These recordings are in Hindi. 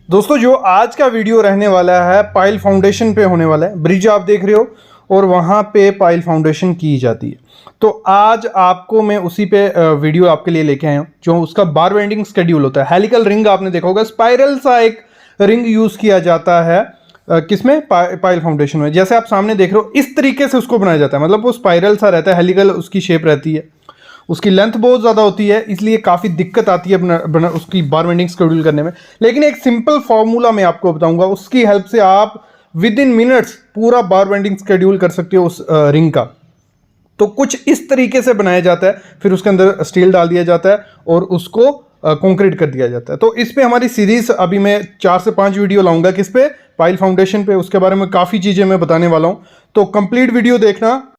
दोस्तों जो आज का वीडियो रहने वाला है पाइल फाउंडेशन पे होने वाला है। ब्रिज आप देख रहे हो और वहाँ पे पाइल फाउंडेशन की जाती है। तो आज आपको मैं उसी पे वीडियो आपके लिए लेके आया हूँ। जो उसका बार बेंडिंग शेड्यूल होता है, हेलिकल रिंग आपने देखा होगा, स्पाइरल सा एक रिंग यूज किया जाता है किसमें, पाइल फाउंडेशन में। जैसे आप सामने देख रहे हो इस तरीके से उसको बनाया जाता है, मतलब वो स्पाइरल सा रहता है, हेलिकल उसकी शेप रहती है, उसकी लेंथ बहुत ज़्यादा होती है, इसलिए काफ़ी दिक्कत आती है उसकी बार बेंडिंग शेड्यूल करने में। लेकिन एक सिंपल फॉर्मूला मैं आपको बताऊंगा, उसकी हेल्प से आप विद इन मिनट्स पूरा बार बेंडिंग शेड्यूल कर सकते हो उस रिंग का। तो कुछ इस तरीके से बनाया जाता है, फिर उसके अंदर स्टील डाल दिया जाता है और उसको कंक्रीट कर दिया जाता है। तो इस पे हमारी सीरीज अभी मैं 4 से 5 वीडियो लाऊंगा, किस पे, पाइल फाउंडेशन पे। उसके बारे में काफ़ी चीज़ें मैं बताने वाला हूँ, तो कंप्लीट वीडियो देखना।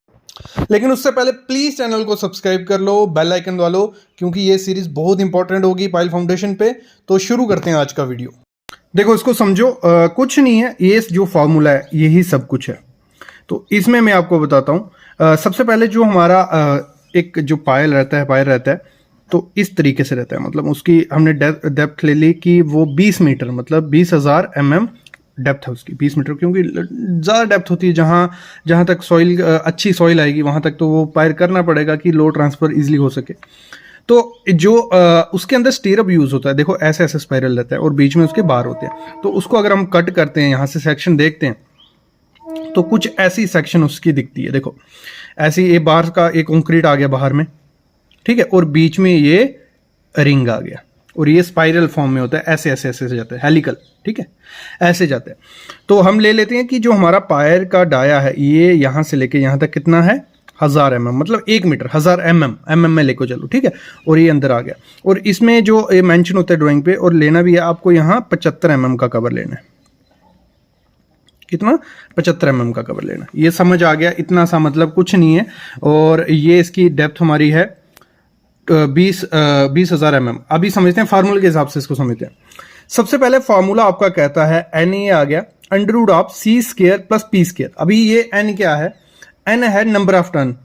लेकिन उससे पहले प्लीज चैनल को सब्सक्राइब कर लो, बेल आइकन दबा लो, क्योंकि ये सीरीज बहुत इंपॉर्टेंट होगी पाइल फाउंडेशन पे। तो शुरू करते हैं आज का वीडियो। देखो इसको समझो, कुछ नहीं है, ये जो फॉर्मूला है यही सब कुछ है। तो इसमें मैं आपको बताता हूँ। सबसे पहले जो हमारा एक जो पायल रहता है, तो इस तरीके से रहता है। मतलब उसकी हमने डेप्थ ले ली कि वो 20 मीटर, मतलब 20,000 mm डेप्थ है उसकी, 20 मीटर, क्योंकि ज़्यादा डेप्थ होती है। जहाँ तक सॉइल, अच्छी सॉइल आएगी वहाँ तक तो वो पायर करना पड़ेगा कि लो ट्रांसफ़र इजीली हो सके। तो जो उसके अंदर स्टीरअप यूज़ होता है, देखो ऐसे ऐसे स्पाइरल रहता है और बीच में उसके बार होते हैं। तो उसको अगर हम कट करते हैं, यहाँ से सेक्शन देखते हैं, तो कुछ ऐसी सेक्शन उसकी दिखती है। देखो ऐसी, ये बार का एक कंक्रीट आ गया बाहर में, ठीक है, और बीच में ये रिंग आ गया, और ये स्पाइरल फॉर्म में होता है, ऐसे ऐसे ऐसे जाता है, हेलिकल, ठीक है, ऐसे जाता है। तो हम ले लेते हैं कि जो हमारा पायर का डाया है, ये यहाँ से लेके यहाँ तक कितना है, 1000 mm, मतलब 1 मीटर, 1000 mm में लेको चलो, ठीक है। और ये अंदर आ गया, और इसमें जो ये मेंशन होता है ड्राइंग पे, और लेना भी है आपको यहाँ 75 mm का कवर लेना है। कितना, 75 mm का कवर लेना। ये समझ आ गया, इतना सा मतलब कुछ नहीं है। और ये इसकी डेप्थ हमारी है 20,000 mm। अभी समझते हैं फार्मूले के हिसाब से, इसको समझते हैं। सबसे पहले फार्मूला आपका कहता है एन, ये आ गया under root of C square plus P square. अभी ये एन क्या है, एन है नंबर ऑफ टर्न,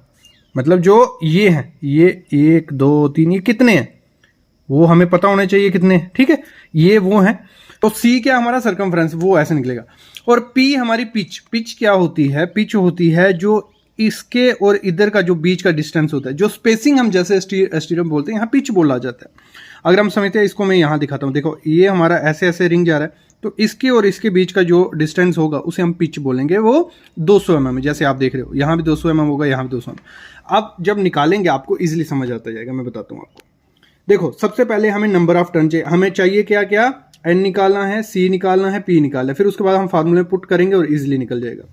मतलब जो ये है, ये 1 2 3, ये कितने हैं वो हमें पता होने चाहिए कितने, ठीक है, ये वो है। तो सी क्या हमारा सर्कमफ्रेंस, वो ऐसे निकलेगा। और पी हमारी पिच। पिच क्या होती है, पिच होती है जो इसके और इधर का जो बीच का डिस्टेंस होता है, जो स्पेसिंग हम जैसे स्टीरियम बोलते हैं, यहाँ पिच बोला जाता है। अगर हम समझते हैं इसको, मैं यहाँ दिखाता हूँ। देखो ये हमारा ऐसे ऐसे रिंग जा रहा है, तो इसके और इसके बीच का जो डिस्टेंस होगा उसे हम पिच बोलेंगे, वो 200 mm। जैसे आप देख रहे हो यहाँ भी 200 mm होगा, यहाँ भी 200 mm। आप जब निकालेंगे आपको इजिली समझ आता जाएगा, मैं बताता हूँ आपको। देखो सबसे पहले हमें नंबर ऑफ टर्न चाहिए, हमें चाहिए क्या क्या, एन निकालना है, सी निकालना है, पी निकालना है, फिर उसके बाद हम फार्मूले पुट करेंगे और इजिली निकल जाएगा।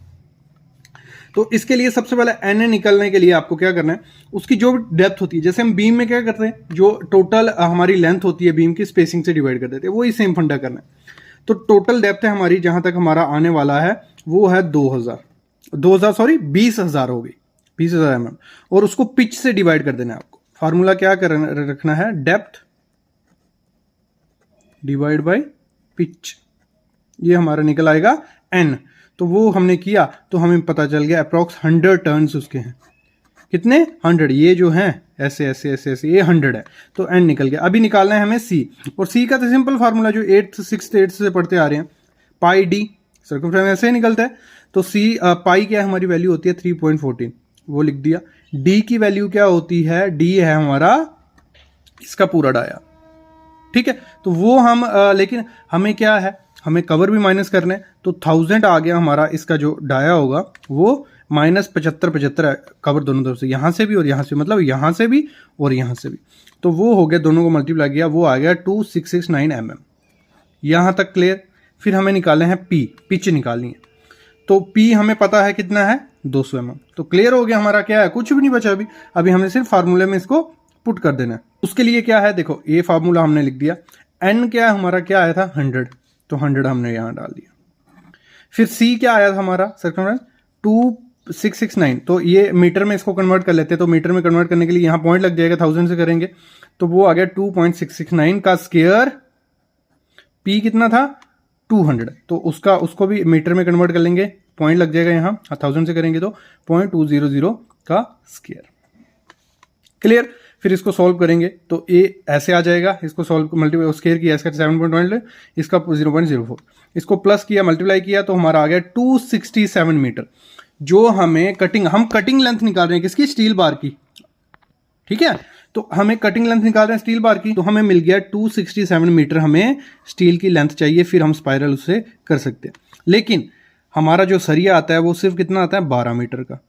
तो इसके लिए सबसे पहले एन निकलने के लिए आपको क्या करना है, उसकी जो डेप्थ होती है, जैसे हम बीम में क्या करते हैं, जो टोटल हमारी लेंथ होती है बीम की, स्पेसिंग से डिवाइड कर देते हैं, वही सेम फंडा करना है। तो टोटल डेप्थ है हमारी, जहां तक हमारा आने वाला है वो है 20,000 हो गई, 20,000 mm। और उसको पिच से डिवाइड कर देना है आपको। फार्मूला क्या रखना है, डेप्थ डिवाइड बाय पिच, ये हमारा निकल आएगा एन। तो वो हमने किया तो हमें पता चल गया अप्रॉक्स 100 टर्न्स उसके हैं। कितने, 100। ये जो हैं ऐसे ऐसे ऐसे ऐसे, ये 100 है, तो एन निकल गया। अभी निकालना है हमें सी, और सी का तो सिंपल फार्मूला जो 8th 6th 8th से पढ़ते आ रहे हैं, पाई डी, सर्कमफ्रेंस ऐसे ही निकलता है। तो सी पाई क्या हमारी वैल्यू होती है 3.14, वो लिख दिया। डी की वैल्यू क्या होती है, डी है हमारा इसका पूरा डाया, ठीक है। तो वो हम लेकिन हमें क्या है, हमें कवर भी माइनस करना है, तो 1000 आ गया हमारा इसका जो डाया होगा, वो -75 75 है कवर दोनों तरफ से, यहाँ से भी और यहाँ से, मतलब यहाँ से भी और यहाँ से भी। तो वो हो गया, दोनों को मल्टीप्लाई किया, वो आ गया 2669 mm। यहाँ तक क्लियर। फिर हमें निकाले हैं पी, पिच निकालनी है। तो पी हमें पता है कितना है, 200 mm। तो क्लियर हो गया हमारा, क्या है, कुछ भी नहीं बचा अभी हमें सिर्फ फार्मूले में इसको पुट कर देना है। उसके लिए क्या है, देखो ये फार्मूला हमने लिख दिया। एन क्या हमारा, क्या आया था 100, तो 100 हमने यहाँ डाल दिया। फिर सी क्या आया था हमारा, सर्कमफ्रेंस 2669। तो ये मीटर में इसको कन्वर्ट कर लेते हैं, तो मीटर में कन्वर्ट करने के लिए यहाँ पॉइंट लग जाएगा, 1000 से करेंगे तो वो आ गया 2.669 का स्क्वायर। पी कितना था, 200, तो उसको भी मीटर में कन्वर्ट कर लेंगे, पॉइंट लग जाएगा यहाँ, 1000 से करेंगे तो 0.200 का स्क्वायर। क्लियर। फिर इसको सॉल्व करेंगे तो ए ऐसे आ जाएगा, इसको सॉल्व मल्टीप्लाई स्क्वायर किया इसका 7.1, इसका 0.04, इसको प्लस किया मल्टीप्लाई किया तो हमारा आ गया 267 मीटर। जो हमें हम कटिंग लेंथ निकाल रहे हैं किसकी, स्टील बार की, ठीक है। तो हमें कटिंग लेंथ निकाल रहे हैं स्टील बार की, तो हमें मिल गया 267 मीटर हमें स्टील की लेंथ चाहिए, फिर हम स्पाइरल उसे कर सकते हैं। लेकिन हमारा जो सरिया आता है वो सिर्फ कितना आता है, 12 मीटर का,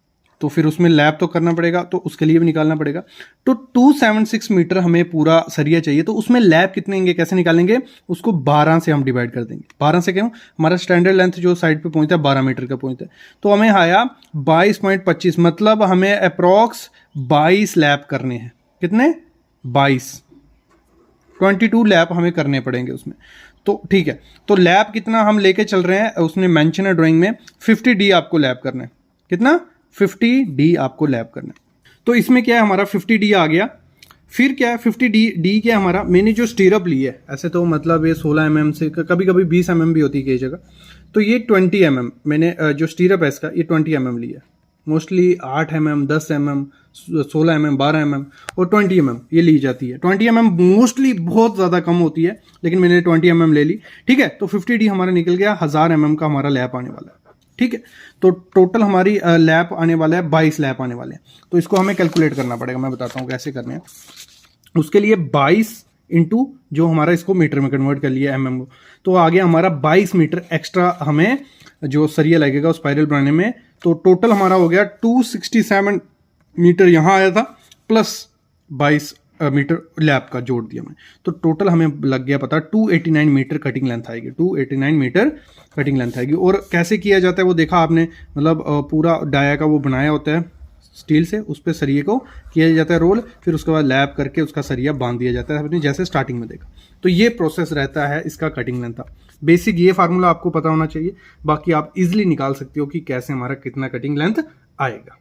तो फिर उसमें लैप तो करना पड़ेगा, तो उसके लिए भी निकालना पड़ेगा। तो 276 मीटर हमें पूरा सरिया चाहिए, तो उसमें लैप कितने होंगे, कैसे निकालेंगे, उसको 12 से हम डिवाइड कर देंगे। 12 से क्यों, हमारा स्टैंडर्ड लेंथ जो साइड पे पहुंचता है 12 मीटर का पहुंचता है, तो हमें आया 22.25, मतलब हमें अप्रॉक्स 22 लैप करने हैं। कितने, 22 लैप हमें करने पड़ेंगे उसमें। तो ठीक है, तो लैप कितना हम लेके चल रहे हैं, उसने मेंशन है ड्राइंग में 50D आपको लैप करना है। कितना, 50D आपको लैप करना है। तो इसमें क्या है, हमारा 50D आ गया। फिर क्या है, 50D क्या है हमारा, मैंने जो स्टीरअप ली है, ऐसे तो मतलब ये 16 mm से, कभी कभी 20 mm भी होती है कई जगह, तो ये 20 mm मैंने जो स्टीरअप है इसका, ये 20 mm लिया। Mostly 8 mm, 10 mm, 16 mm, 12 mm और 20 mm ये ली जाती है। 20 mm मोस्टली बहुत ज़्यादा कम होती है, लेकिन मैंने 20 mm ले ली, ठीक है। तो 50D हमारा निकल गया, 1000 mm का हमारा लैप आने वाला है, ठीक है। तो टोटल हमारी लैप आने वाला है 22 लैप आने वाले हैं। तो इसको हमें कैलकुलेट करना पड़ेगा, मैं बताता हूँ कैसे करने हैं। उसके लिए 22 इंटू जो हमारा इसको मीटर में कन्वर्ट कर लिया mm, तो आ गया हमारा 22 मीटर एक्स्ट्रा हमें जो सरिया लगेगा स्पाइरल बनाने में। तो टोटल हमारा हो गया 267 मीटर यहाँ आया था, प्लस 22 मीटर लैप का जोड़ दिया मैं, तो टोटल हमें लग गया पता 289 मीटर कटिंग लेंथ आएगी। 289 मीटर कटिंग लेंथ आएगी। और कैसे किया जाता है वो देखा आपने, मतलब पूरा डाया का वो बनाया होता है स्टील से, उस पर सरिये को किया जाता है रोल, फिर उसके बाद लैप करके उसका सरिया बांध दिया जाता है, आपने जैसे स्टार्टिंग में देखा। तो ये प्रोसेस रहता है इसका कटिंग लेंथ का। बेसिक ये फार्मूला आपको पता होना चाहिए, बाकी आप इजिली निकाल सकते हो कि कैसे हमारा कितना कटिंग लेंथ आएगा।